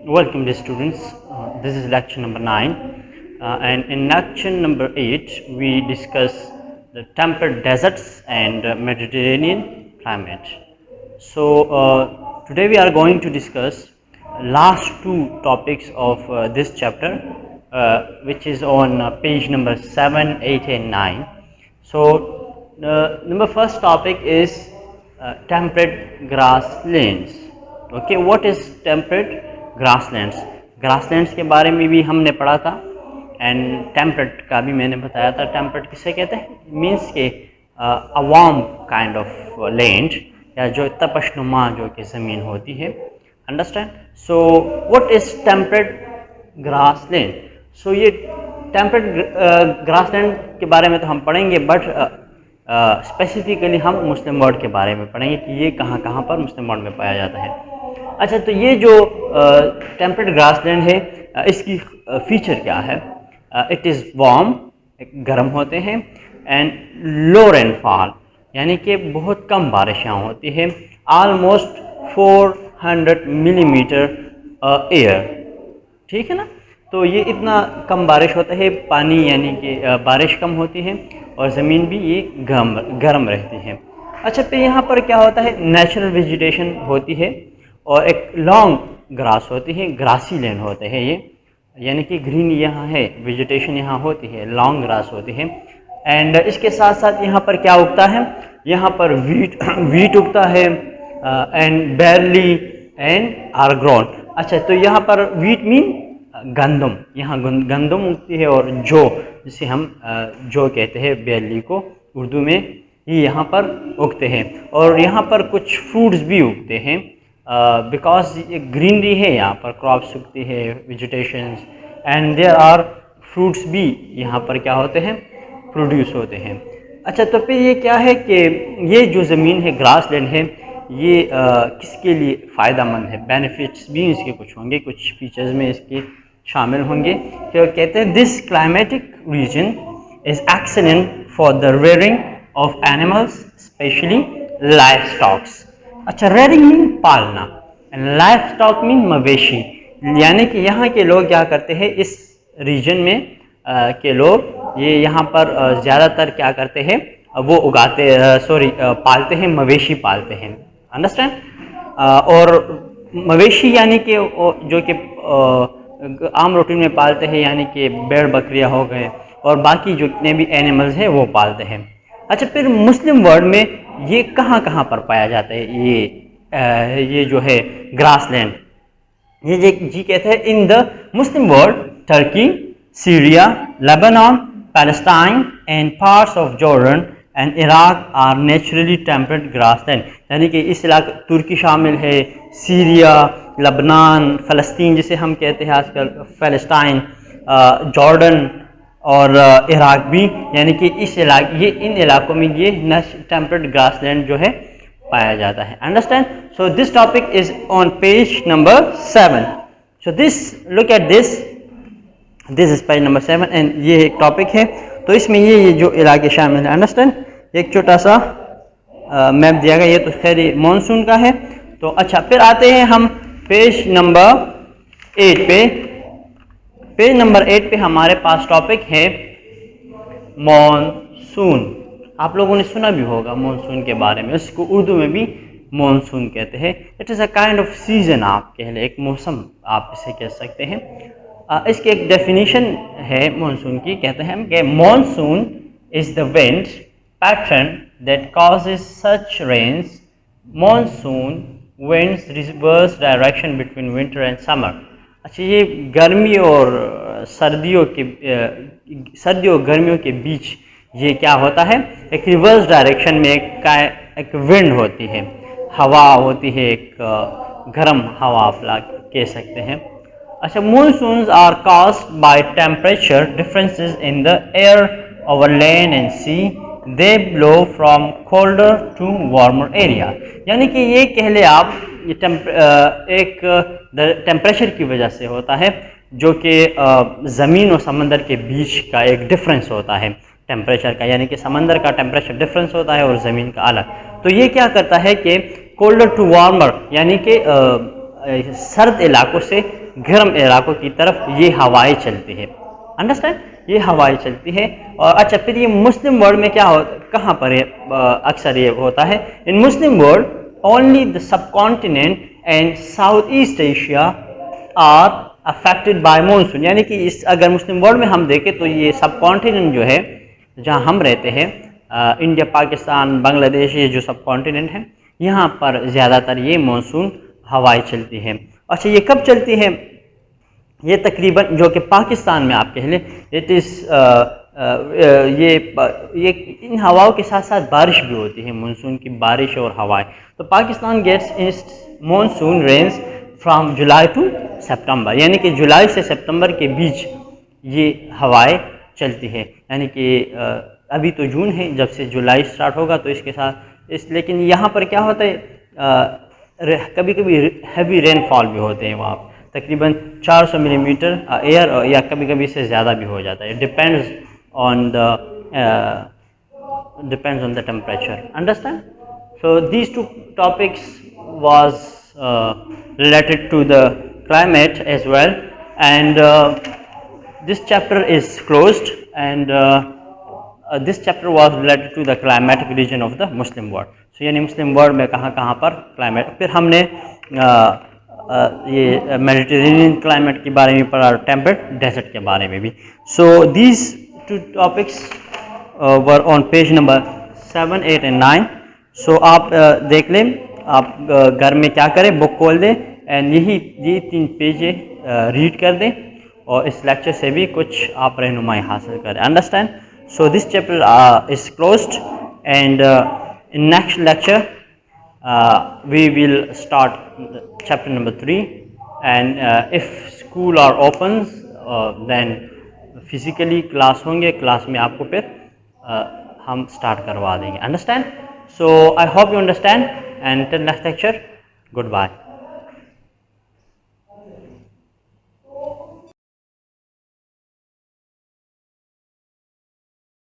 Welcome dear students. This is lecture number 9 and in lecture number 8 we discuss the temperate deserts and Mediterranean climate. So today we are going to discuss last two topics of this chapter which is on page number 7, 8 and 9. So the number first topic is temperate grasslands. Okay, what is temperate grasslands? grasslands के बारे में भी हमने पढ़ा था and temperate का भी मैंने बताया था. टेम्परेट किसे कहते हैं? मीन्स के a warm kind of land या जो तपशनुमा जो कि ज़मीन होती है. Understand? So what is temperate grassland? So ये टेम्परेट ग्रासलैंड के बारे में तो हम पढ़ेंगे, बट स्पेसिफिकली हम मुस्लिम वर्ल्ड के बारे में पढ़ेंगे कि ये कहाँ कहाँ पर मुस्लिम वर्ल्ड में पाया जाता है. अच्छा, तो ये जो टेम्परेट ग्रासलैंड है इसकी फीचर क्या है? इट इज़ वार्म, गर्म होते हैं, एंड लो रेनफॉल यानी कि बहुत कम बारिशें होती हैं, ऑलमोस्ट 400 मिलीमीटर एयर. ठीक है ना? तो ये इतना कम बारिश होता है, पानी यानी कि बारिश कम होती है और ज़मीन भी ये गर्म रहती है. अच्छा, फिर यहाँ पर क्या होता है? नेचुरल वेजिटेशन होती है और एक लॉन्ग ग्रास होती है, ग्रासी लैंड होते हैं ये, यानी कि ग्रीन यहाँ है, वेजिटेशन यहाँ होती है, लॉन्ग ग्रास होती है. एंड इसके साथ साथ यहाँ पर क्या उगता है? यहाँ पर वीट उगता है एंड बैरली एंड आर्ग्रोन. अच्छा, तो यहाँ पर वीट मीन गंदम, यहाँ गंदम उगती है, और जो जिसे हम जो कहते हैं बैरली को उर्दू में, ये यहाँ पर उगते हैं. और यहाँ पर कुछ फ्रूट्स भी उगते हैं बिकॉज ये ग्रीनरी है, यहाँ पर क्रॉप्स उगती है, vegetations, and there are fruits भी यहाँ पर क्या होते हैं? प्रोड्यूस होते हैं. अच्छा, तो फिर ये क्या है कि ये जो ज़मीन है, ग्रास लैंड है, ये किसके लिए फ़ायदा मंद है? बेनिफिट्स भी इसके कुछ होंगे, कुछ फीचर्स में इसके शामिल होंगे. तो कहते हैं this climatic region is excellent for the rearing of animals, specially life stocks. अच्छा, रेयरिंग मीन पालना एंड लाइफ स्टॉक मीन मवेशी, यानी कि यहाँ के लोग क्या करते हैं, इस रीजन में के लोग ये यहाँ पर ज़्यादातर क्या करते हैं, वो उगाते पालते हैं, मवेशी पालते हैं. अंडरस्टैंड? और मवेशी यानी कि जो कि आम रूटीन में पालते हैं, यानी कि भेड़ बकरियाँ हो गए और बाकी जो जितने भी एनिमल्स हैं वो पालते हैं. अच्छा, फिर मुस्लिम वर्ल्ड में ये कहाँ कहाँ पर पाया जाता है? ये जो है ग्रासलैंड, ये जी कहते हैं in the Muslim world Turkey, Syria, Lebanon, Palestine and parts of Jordan and Iraq are naturally temperate grassland. यानी कि इस इलाके तुर्की शामिल है, सीरिया, लेबनान, फ़लस्तीन जिसे हम कहते हैं आजकल, फ़लस्तीन, जॉर्डन और इराक भी, यानी कि इस इलाके, ये इन इलाकों में ये टेम्परेट ग्रासलैंड जो है पाया जाता है. Understand? So this topic is on page number 7. So this look at this is page number 7 and ये एक टॉपिक है. तो इसमें ये जो इलाके शामिल है. अंडरस्टैंड? एक छोटा सा मैप दिया गया, ये तो खैर मानसून का है. तो अच्छा, फिर आते हैं हम पेज नंबर 8 पे. पेज नंबर 8 पे हमारे पास टॉपिक है मॉनसून. आप लोगों ने सुना भी होगा मॉनसून के बारे में, इसको उर्दू में भी मॉनसून कहते हैं. It is a kind off season, आप कह लें, एक मौसम आप इसे कह सकते हैं. इसकी एक डेफिनेशन है मॉनसून की. कहते हैं कि monsoon is the wind pattern that causes such rains. Monsoon winds reverse direction between winter and summer. अच्छा, ये गर्मी और सर्दियों गर्मियों के बीच ये क्या होता है? एक रिवर्स डायरेक्शन में एक विंड होती है, हवा होती है, एक गर्म हवा आप कह सकते हैं. अच्छा, monsoons are caused by temperature differences in the air over land and sea. They blow from colder to warmer area. यानी कि ये कह ले आप, ये एक टेम्परेचर की वजह से होता है, जो कि ज़मीन और समंदर के बीच का एक डिफरेंस होता है टेम्परेचर का, यानी कि समंदर का टेम्परेचर डिफरेंस होता है और ज़मीन का अलग. तो ये क्या करता है कि कोल्डर टू वार्मर, यानी कि सर्द इलाकों से गर्म इलाकों की तरफ ये हवाएं चलती है, अंडरस्टैंड, ये हवाएं चलती है। और अच्छा, फिर ये मुस्लिम वर्ल्ड में क्या होता, कहाँ पर है अक्सर ये होता है, in Muslim world only the subcontinent and South East Asia are affected by monsoon, यानी कि इस अगर मुस्लिम वर्ल्ड में हम देखें तो ये सब कॉन्टिनेंट जो है जहाँ हम रहते हैं, इंडिया, पाकिस्तान, बांग्लादेश, ये जो सब कॉन्टिनेंट है, यहाँ पर ज़्यादातर ये मानसून हवाएं चलती हैं। अच्छा, ये कब चलती हैं? ये तकरीबन जो कि पाकिस्तान में आप कह लें, इट इज़ ये इन हवाओं के साथ साथ बारिश भी होती है, मानसून की बारिश और हवाएं। तो Pakistan gets its monsoon range from July to September, यानी कि जुलाई से सितंबर के बीच ये हवाएं चलती है। यानी कि अभी तो जून है, जब से जुलाई स्टार्ट होगा तो इसके साथ लेकिन यहाँ पर क्या होता है, कभी कभी हैवी रेनफॉल भी होते हैं वहाँ, तकरीबन 400 मिलीमीटर एयर, या कभी कभी इससे ज़्यादा भी हो जाता है, depends on the temperature, understand. So these two topics was related to the climate as well, and this chapter is closed, and this chapter was related to the climatic region of the Muslim world. So यानी मुस्लिम world में कहाँ कहाँ पर climate, फिर हमने ये Mediterranean climate के बारे में पढ़ा, टेम्परेट डेजर्ट के बारे में भी। So these two topics were on page number 7, 8 and 9. सो आप देख लें, आप घर में क्या करें, बुक खोल दें एंड ये 3 पेज रीड कर दें, और इस लेक्चर से भी कुछ आप रहनुमाई हासिल करें, understand. So this chapter is closed, and in next lecture we will start chapter number 3, and if school are opens then physically class होंगे, क्लास में आपको फिर हम स्टार्ट करवा देंगे, understand. So I hope you understand, and till next lecture, goodbye.